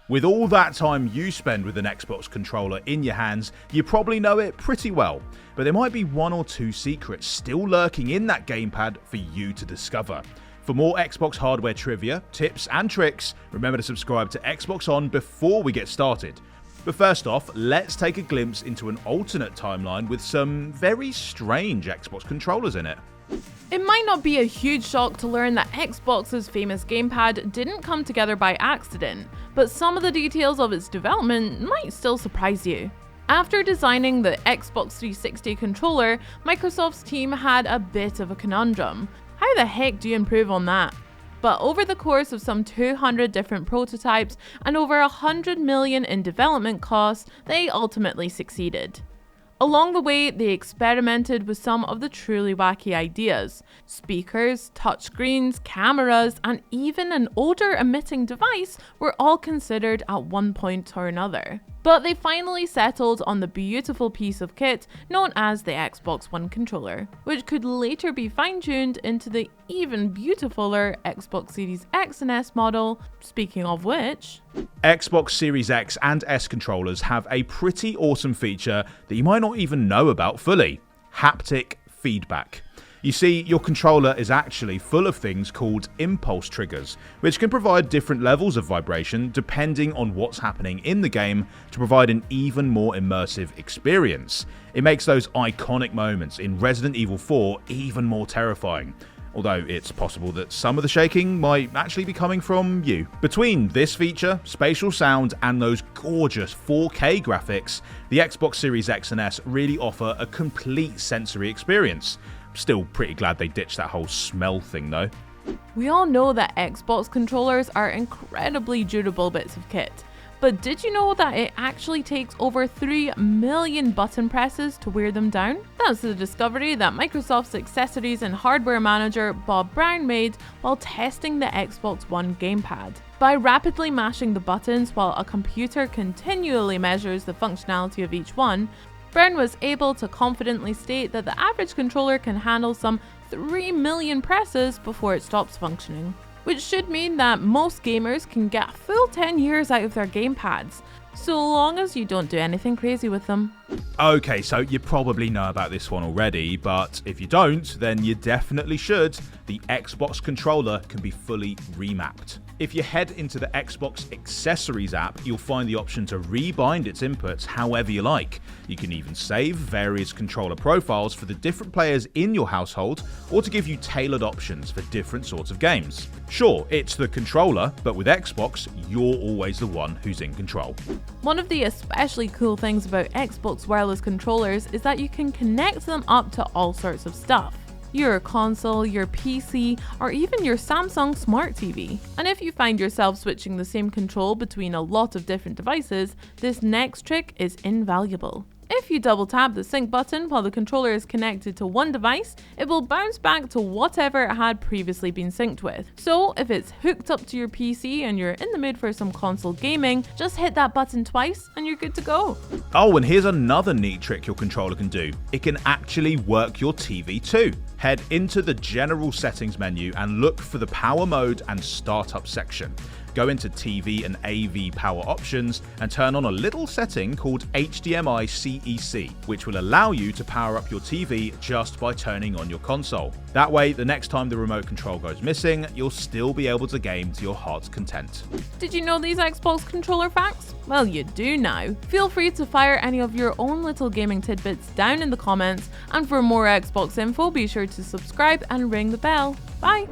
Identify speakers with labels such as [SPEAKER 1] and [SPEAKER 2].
[SPEAKER 1] With all that time you spend with an Xbox controller in your hands, you probably know it pretty well, but there might be one or two secrets still lurking in that gamepad for you to discover. For more Xbox hardware trivia, tips and tricks, remember to subscribe to Xbox On before we get started. But first off, let's take a glimpse into an alternate timeline with some very strange Xbox controllers in it.
[SPEAKER 2] It might not be a huge shock to learn that Xbox's famous gamepad didn't come together by accident, but some of the details of its development might still surprise you. After designing the Xbox 360 controller, Microsoft's team had a bit of a conundrum. How the heck do you improve on that? But over the course of some 200 different prototypes and over 100 million in development costs, they ultimately succeeded. Along the way, they experimented with some of the truly wacky ideas. Speakers, touchscreens, cameras, and even an odor-emitting device were all considered at one point or another. But they finally settled on the beautiful piece of kit known as the Xbox One controller, which could later be fine-tuned into the even beautifuler Xbox Series X and S model, speaking of which...
[SPEAKER 1] Xbox Series X and S controllers have a pretty awesome feature that you might not even know about fully: haptic feedback. You see, your controller is actually full of things called impulse triggers, which can provide different levels of vibration depending on what's happening in the game to provide an even more immersive experience. It makes those iconic moments in Resident Evil 4 even more terrifying, although it's possible that some of the shaking might actually be coming from you. Between this feature, spatial sound, and those gorgeous 4K graphics, the Xbox Series X and S really offer a complete sensory experience. Still pretty glad they ditched that whole smell thing though.
[SPEAKER 2] We all know that Xbox controllers are incredibly durable bits of kit, but did you know that it actually takes over 3 million button presses to wear them down? That's the discovery that Microsoft's accessories and hardware manager Bob Brown made while testing the Xbox One gamepad. By rapidly mashing the buttons while a computer continually measures the functionality of each one, Brown was able to confidently state that the average controller can handle some 3 million presses before it stops functioning, which should mean that most gamers can get a full 10 years out of their gamepads, so long as you don't do anything crazy with them.
[SPEAKER 1] Okay, so you probably know about this one already, but if you don't, then you definitely should. The Xbox controller can be fully remapped. If you head into the Xbox Accessories app, you'll find the option to rebind its inputs however you like. You can even save various controller profiles for the different players in your household, or to give you tailored options for different sorts of games. Sure, it's the controller, but with Xbox, you're always the one who's in control.
[SPEAKER 2] One of the especially cool things about Xbox wireless controllers is that you can connect them up to all sorts of stuff. Your console, your PC, or even your Samsung Smart TV. And if you find yourself switching the same control between a lot of different devices, this next trick is invaluable. If you double tap the sync button while the controller is connected to one device, it will bounce back to whatever it had previously been synced with. So if it's hooked up to your PC and you're in the mood for some console gaming, just hit that button twice and you're good to go.
[SPEAKER 1] Oh, and here's another neat trick your controller can do. It can actually work your TV too. Head into the general settings menu and look for the power mode and startup section. Go into TV and AV power options and turn on a little setting called HDMI CEC, which will allow you to power up your TV just by turning on your console. That way, the next time the remote control goes missing, you'll still be able to game to your heart's content.
[SPEAKER 2] Did you know these Xbox controller facts? Well, you do now. Feel free to fire any of your own little gaming tidbits down in the comments, and for more Xbox info, be sure to subscribe and ring the bell. Bye!